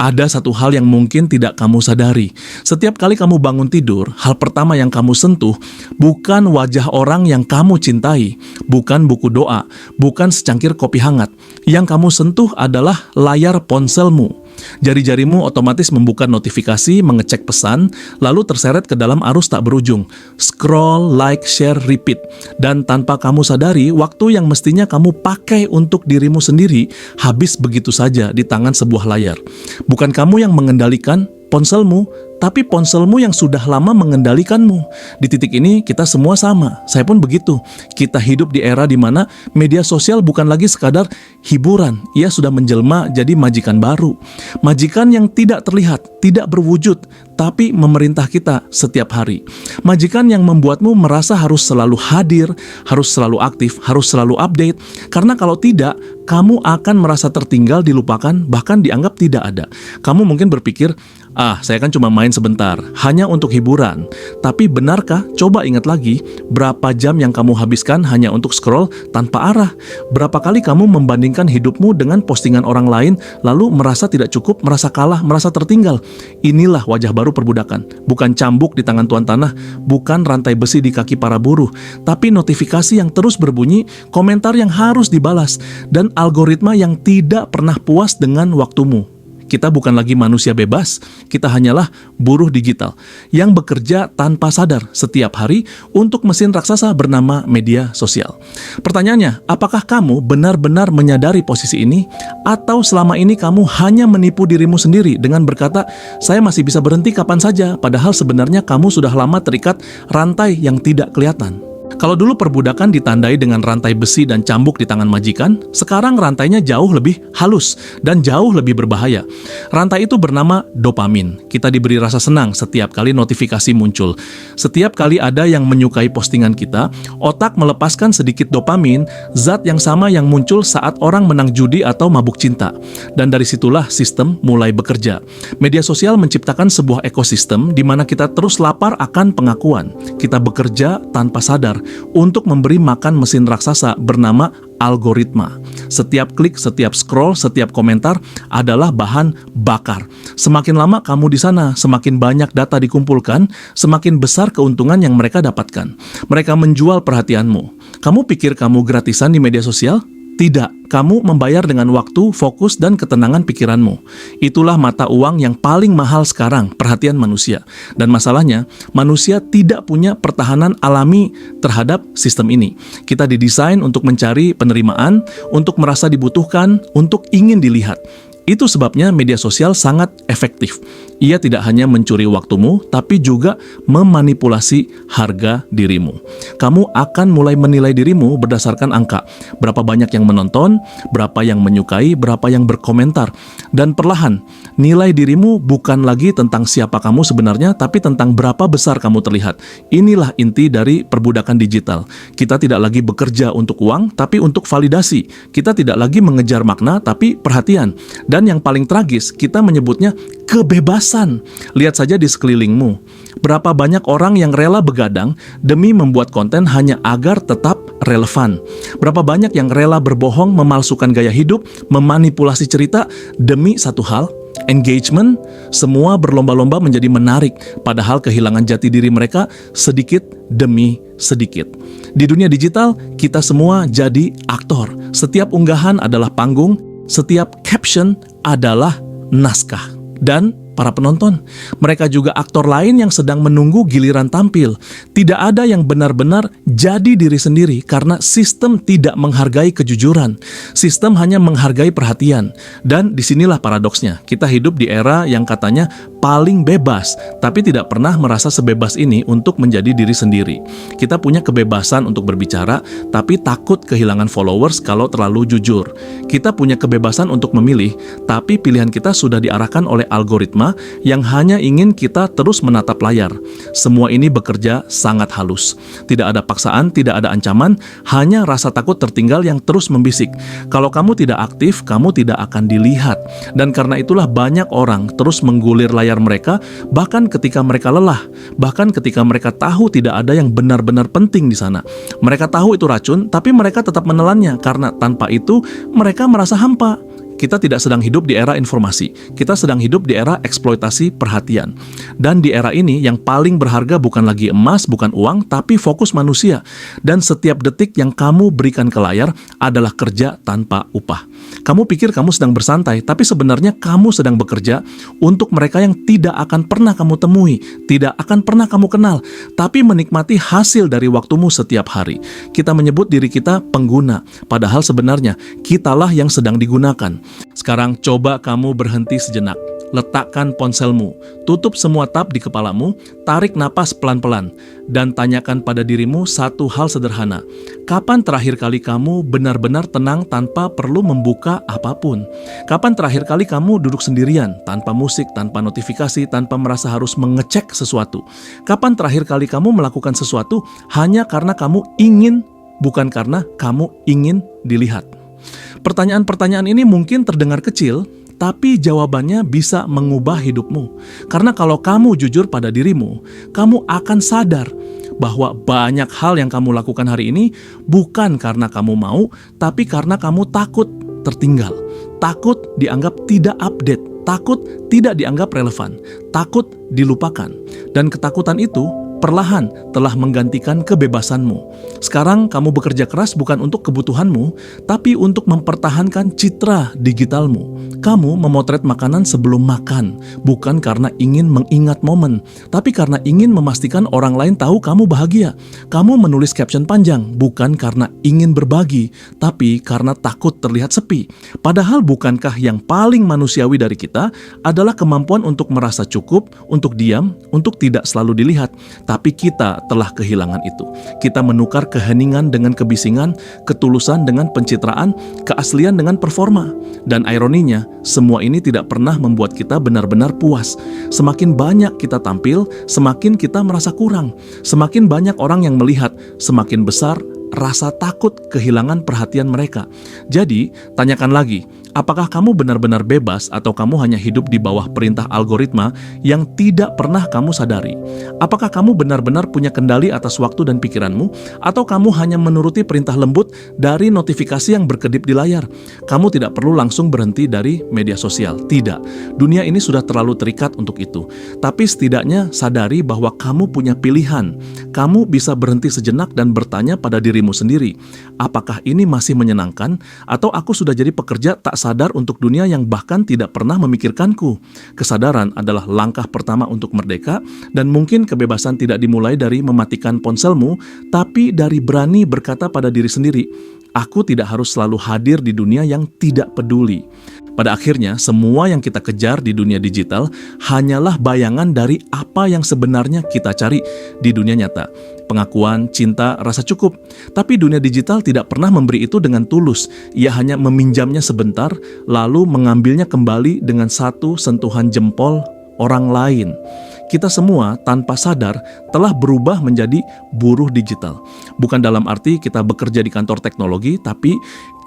Ada satu hal yang mungkin tidak kamu sadari. Setiap kali kamu bangun tidur, hal pertama yang kamu sentuh bukan wajah orang yang kamu cintai, bukan buku doa, bukan secangkir kopi hangat. Yang kamu sentuh adalah layar ponselmu. Jari-jarimu otomatis membuka notifikasi, mengecek pesan, lalu terseret ke dalam arus tak berujung. Scroll, like, share, repeat. Dan tanpa kamu sadari, waktu yang mestinya kamu pakai untuk dirimu sendiri habis begitu saja di tangan sebuah layar. Bukan kamu yang mengendalikan ponselmu, tapi ponselmu yang sudah lama mengendalikanmu. Di titik ini kita semua sama. Saya pun begitu. Kita hidup di era di mana media sosial bukan lagi sekadar hiburan. Ia sudah menjelma jadi majikan baru. Majikan yang tidak terlihat, tidak berwujud, tapi memerintah kita setiap hari. Majikan yang membuatmu merasa harus selalu hadir, harus selalu aktif, harus selalu update. Karena kalau tidak, kamu akan merasa tertinggal, dilupakan, bahkan dianggap tidak ada. Kamu mungkin berpikir, saya kan cuma main sebentar, hanya untuk hiburan. Tapi benarkah? Coba ingat lagi, berapa jam yang kamu habiskan hanya untuk scroll tanpa arah? Berapa kali kamu membandingkan hidupmu dengan postingan orang lain, lalu merasa tidak cukup, merasa kalah, merasa tertinggal? Inilah wajah baru perbudakan. Bukan cambuk di tangan tuan tanah, bukan rantai besi di kaki para buruh, tapi notifikasi yang terus berbunyi, komentar yang harus dibalas, dan algoritma yang tidak pernah puas dengan waktumu. Kita bukan lagi manusia bebas, kita hanyalah buruh digital yang bekerja tanpa sadar setiap hari untuk mesin raksasa bernama media sosial. Pertanyaannya, apakah kamu benar-benar menyadari posisi ini? Atau selama ini kamu hanya menipu dirimu sendiri dengan berkata, saya masih bisa berhenti kapan saja, padahal sebenarnya kamu sudah lama terikat rantai yang tidak kelihatan. Kalau dulu perbudakan ditandai dengan rantai besi dan cambuk di tangan majikan, sekarang rantainya jauh lebih halus dan jauh lebih berbahaya. Rantai itu bernama dopamin. Kita diberi rasa senang setiap kali notifikasi muncul. Setiap kali ada yang menyukai postingan kita, otak melepaskan sedikit dopamin, zat yang sama yang muncul saat orang menang judi atau mabuk cinta. Dan dari situlah sistem mulai bekerja. Media sosial menciptakan sebuah ekosistem di mana kita terus lapar akan pengakuan. Kita bekerja tanpa sadar untuk memberi makan mesin raksasa bernama algoritma. Setiap klik, setiap scroll, setiap komentar adalah bahan bakar. Semakin lama kamu di sana, semakin banyak data dikumpulkan, semakin besar keuntungan yang mereka dapatkan. Mereka menjual perhatianmu. Kamu pikir kamu gratisan di media sosial? Tidak, kamu membayar dengan waktu, fokus, dan ketenangan pikiranmu. Itulah mata uang yang paling mahal sekarang, perhatian manusia. Dan masalahnya, manusia tidak punya pertahanan alami terhadap sistem ini. Kita didesain untuk mencari penerimaan, untuk merasa dibutuhkan, untuk ingin dilihat. Itu sebabnya media sosial sangat efektif. Ia tidak hanya mencuri waktumu, tapi juga memanipulasi harga dirimu. Kamu akan mulai menilai dirimu berdasarkan angka. Berapa banyak yang menonton, berapa yang menyukai, berapa yang berkomentar. Dan perlahan, nilai dirimu bukan lagi tentang siapa kamu sebenarnya, tapi tentang berapa besar kamu terlihat. Inilah inti dari perbudakan digital. Kita tidak lagi bekerja untuk uang, tapi untuk validasi. Kita tidak lagi mengejar makna, tapi perhatian. Dan yang paling tragis, kita menyebutnya kebebasan. Lihat saja di sekelilingmu. Berapa banyak orang yang rela begadang demi membuat konten hanya agar tetap relevan. Berapa banyak yang rela berbohong, memalsukan gaya hidup, memanipulasi cerita demi satu hal, engagement. Semua berlomba-lomba menjadi menarik, padahal kehilangan jati diri mereka sedikit demi sedikit. Di dunia digital, kita semua jadi aktor. Setiap unggahan adalah panggung, setiap caption adalah naskah. Dan para penonton, mereka juga aktor lain yang sedang menunggu giliran tampil. Tidak ada yang benar-benar jadi diri sendiri karena sistem tidak menghargai kejujuran. Sistem hanya menghargai perhatian. Dan disinilah paradoksnya. Kita hidup di era yang katanya paling bebas, tapi tidak pernah merasa sebebas ini untuk menjadi diri sendiri. Kita punya kebebasan untuk berbicara, tapi takut kehilangan followers kalau terlalu jujur. Kita punya kebebasan untuk memilih, tapi pilihan kita sudah diarahkan oleh algoritma yang hanya ingin kita terus menatap layar. Semua ini bekerja sangat halus. Tidak ada paksaan, tidak ada ancaman, hanya rasa takut tertinggal yang terus membisik. Kalau kamu tidak aktif, kamu tidak akan dilihat. Dan karena itulah banyak orang terus menggulir layar mereka, bahkan ketika mereka lelah, bahkan ketika mereka tahu tidak ada yang benar-benar penting di sana. Mereka tahu itu racun, tapi mereka tetap menelannya karena tanpa itu mereka merasa hampa. Kita tidak sedang hidup di era informasi. Kita sedang hidup di era eksploitasi perhatian. Dan di era ini yang paling berharga bukan lagi emas, bukan uang, tapi fokus manusia. Dan setiap detik yang kamu berikan ke layar adalah kerja tanpa upah. Kamu pikir kamu sedang bersantai, tapi sebenarnya kamu sedang bekerja untuk mereka yang tidak akan pernah kamu temui, tidak akan pernah kamu kenal, tapi menikmati hasil dari waktumu setiap hari. Kita menyebut diri kita pengguna, padahal sebenarnya kitalah yang sedang digunakan. Sekarang coba kamu berhenti sejenak. Letakkan ponselmu, tutup semua tab di kepalamu, tarik napas pelan-pelan, dan tanyakan pada dirimu satu hal sederhana. Kapan terakhir kali kamu benar-benar tenang tanpa perlu membuka apapun? Kapan terakhir kali kamu duduk sendirian, tanpa musik, tanpa notifikasi, tanpa merasa harus mengecek sesuatu? Kapan terakhir kali kamu melakukan sesuatu hanya karena kamu ingin, bukan karena kamu ingin dilihat? Pertanyaan-pertanyaan ini mungkin terdengar kecil, tapi jawabannya bisa mengubah hidupmu. Karena kalau kamu jujur pada dirimu, kamu akan sadar bahwa banyak hal yang kamu lakukan hari ini bukan karena kamu mau, tapi karena kamu takut tertinggal, takut dianggap tidak update, takut tidak dianggap relevan, takut dilupakan. Dan ketakutan itu perlahan telah menggantikan kebebasanmu. Sekarang kamu bekerja keras bukan untuk kebutuhanmu, tapi untuk mempertahankan citra digitalmu. Kamu memotret makanan sebelum makan, bukan karena ingin mengingat momen, tapi karena ingin memastikan orang lain tahu kamu bahagia. Kamu menulis caption panjang, bukan karena ingin berbagi, tapi karena takut terlihat sepi. Padahal bukankah yang paling manusiawi dari kita adalah kemampuan untuk merasa cukup, untuk diam, untuk tidak selalu dilihat. Tapi kita telah kehilangan itu. Kita menukar keheningan dengan kebisingan, ketulusan dengan pencitraan, keaslian dengan performa. Dan ironinya, semua ini tidak pernah membuat kita benar-benar puas. Semakin banyak kita tampil, semakin kita merasa kurang. Semakin banyak orang yang melihat, semakin besar rasa takut kehilangan perhatian mereka. Jadi, tanyakan lagi, apakah kamu benar-benar bebas atau kamu hanya hidup di bawah perintah algoritma yang tidak pernah kamu sadari? Apakah kamu benar-benar punya kendali atas waktu dan pikiranmu, atau kamu hanya menuruti perintah lembut dari notifikasi yang berkedip di layar? Kamu tidak perlu langsung berhenti dari media sosial. Tidak, dunia ini sudah terlalu terikat untuk itu. Tapi setidaknya sadari bahwa kamu punya pilihan. Kamu bisa berhenti sejenak dan bertanya pada dirimu sendiri, apakah ini masih menyenangkan, atau aku sudah jadi pekerja tak sadar untuk dunia yang bahkan tidak pernah memikirkanku? Kesadaran adalah langkah pertama untuk merdeka, dan mungkin kebebasan tidak dimulai dari mematikan ponselmu, tapi dari berani berkata pada diri sendiri, aku tidak harus selalu hadir di dunia yang tidak peduli. Pada akhirnya, semua yang kita kejar di dunia digital hanyalah bayangan dari apa yang sebenarnya kita cari di dunia nyata. Pengakuan, cinta, rasa cukup. Tapi dunia digital tidak pernah memberi itu dengan tulus. Ia hanya meminjamnya sebentar, lalu mengambilnya kembali dengan satu sentuhan jempol orang lain. Kita semua tanpa sadar telah berubah menjadi buruh digital. Bukan dalam arti kita bekerja di kantor teknologi, tapi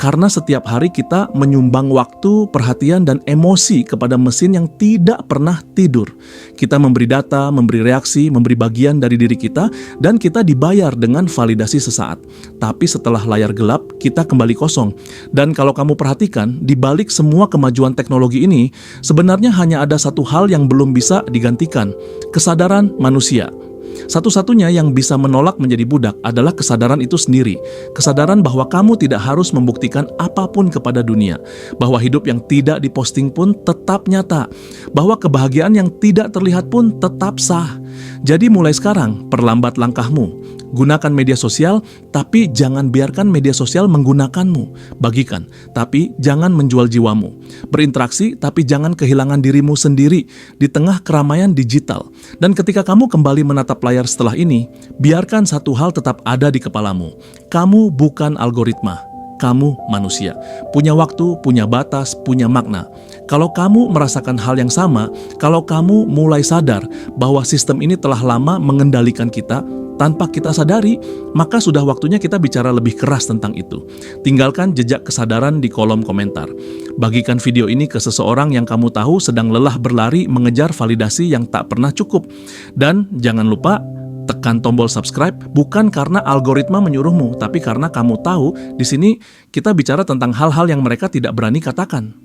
karena setiap hari kita menyumbang waktu, perhatian, dan emosi kepada mesin yang tidak pernah tidur. Kita memberi data, memberi reaksi, memberi bagian dari diri kita, dan kita dibayar dengan validasi sesaat. Tapi setelah layar gelap, kita kembali kosong. Dan kalau kamu perhatikan, di balik semua kemajuan teknologi ini, sebenarnya hanya ada satu hal yang belum bisa digantikan: kesadaran manusia. Satu-satunya yang bisa menolak menjadi budak adalah kesadaran itu sendiri. Kesadaran bahwa kamu tidak harus membuktikan apapun kepada dunia. Bahwa hidup yang tidak diposting pun tetap nyata. Bahwa kebahagiaan yang tidak terlihat pun tetap sah. Jadi mulai sekarang, perlambat langkahmu. Gunakan media sosial, tapi jangan biarkan media sosial menggunakanmu. Bagikan, tapi jangan menjual jiwamu. Berinteraksi, tapi jangan kehilangan dirimu sendiri di tengah keramaian digital. Dan ketika kamu kembali menatap layar setelah ini, biarkan satu hal tetap ada di kepalamu. Kamu bukan algoritma. Kamu manusia. Punya waktu, punya batas, punya makna. Kalau kamu merasakan hal yang sama, kalau kamu mulai sadar bahwa sistem ini telah lama mengendalikan kita, tanpa kita sadari, maka sudah waktunya kita bicara lebih keras tentang itu. Tinggalkan jejak kesadaran di kolom komentar. Bagikan video ini ke seseorang yang kamu tahu sedang lelah berlari mengejar validasi yang tak pernah cukup. Dan jangan lupa, tekan tombol subscribe bukan karena algoritma menyuruhmu, tapi karena kamu tahu di sini kita bicara tentang hal-hal yang mereka tidak berani katakan.